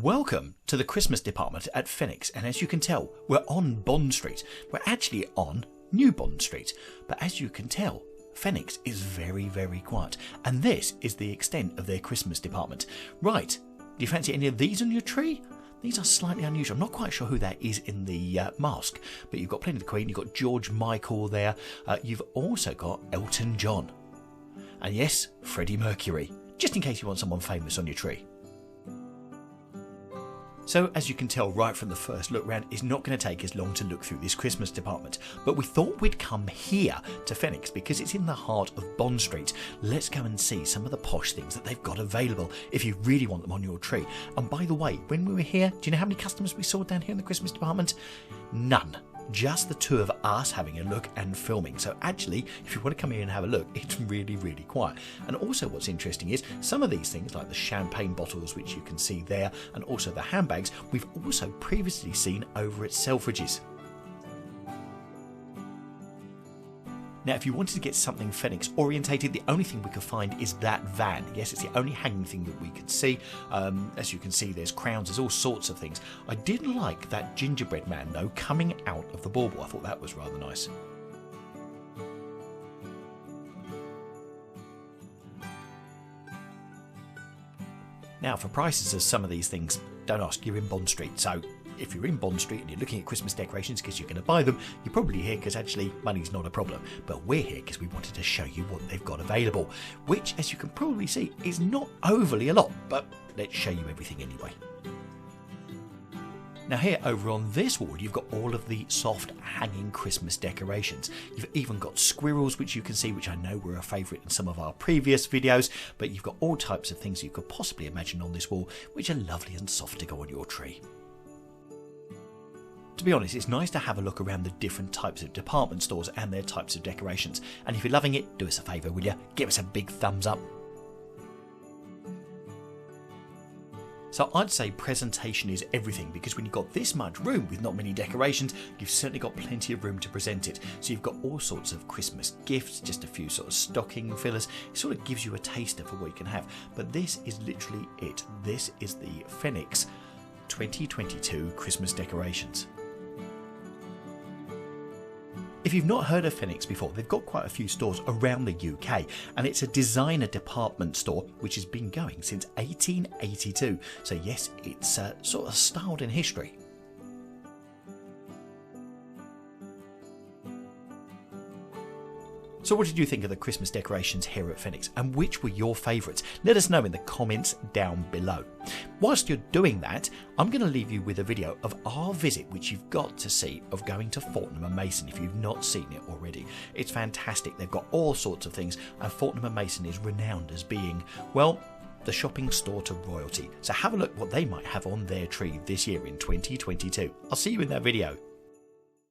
Welcome to the Christmas department at Fenwick, and as you can tell, we're on Bond Street. We're actually on New Bond Street, but as you can tell, Fenwick is very, very quiet, and this is the extent of their Christmas department. Right, do you fancy any of these on your tree? These are slightly unusual. I'm not quite sure who that is in the mask, but you've got Plenty of the Queen, you've got George Michael there, you've also got Elton John, and yes, Freddie Mercury, just in case you want someone famous on your tree. So as you can tell right from the first look round, it's not going to take us long to look through this Christmas department, but we thought we'd come here to Fenwick because it's in the heart of Bond Street. Let's go and see some of the posh things that they've got available if you really want them on your tree. And by the way, when we were here, do you know how many customers we saw down here in the Christmas department? None. Just the two of us having a look and filming. So actually, if you want to come here and have a look, it's really, really quiet. And also what's interesting is some of these things like the champagne bottles, which you can see there, and also the handbags, we've also previously seen over at Selfridges. Now, if you wanted to get something Fenwick orientated, the only thing we could find is that van. Yes, it's the only hanging thing that we could see. As you can see, there's crowns, there's all sorts of things. I did like that gingerbread man, though, coming out of the bauble. I thought that was rather nice. Now, for prices of some of these things, don't ask, you're in Bond Street, so if you're in Bond Street and you're looking at Christmas decorations because you're going to buy them, you're probably here because actually money's not a problem. But we're here because we wanted to show you what they've got available, which, as you can probably see, is not overly a lot, but let's show you everything anyway. Now here over on this wall you've got all of the soft hanging Christmas decorations. You've even got squirrels, which you can see, which I know were a favourite in some of our previous videos, but you've got all types of things you could possibly imagine on this wall, which are lovely and soft to go on your tree. To be honest, it's nice to have a look around the different types of department stores and their types of decorations. And if you're loving it, do us a favour, will you? Give us a big thumbs up. So I'd say presentation is everything, because when you've got this much room with not many decorations, you've certainly got plenty of room to present it. So you've got all sorts of Christmas gifts, just a few sort of stocking fillers. It sort of gives you a taster for what you can have. But this is literally it. This is the Fenwick 2022 Christmas decorations. If you've not heard of Fenwick before, they've got quite a few stores around the UK, and it's a designer department store which has been going since 1882. So yes, it's sort of styled in history. So what did you think of the Christmas decorations here at Fenwick, and which were your favourites? Let us know in the comments down below. Whilst you're doing that, I'm going to leave you with a video of our visit, which you've got to see, of going to Fortnum & Mason if you've not seen it already. It's fantastic. They've got all sorts of things, and Fortnum & Mason is renowned as being, well, the shopping store to royalty. So have a look what they might have on their tree this year in 2022. I'll see you in that video.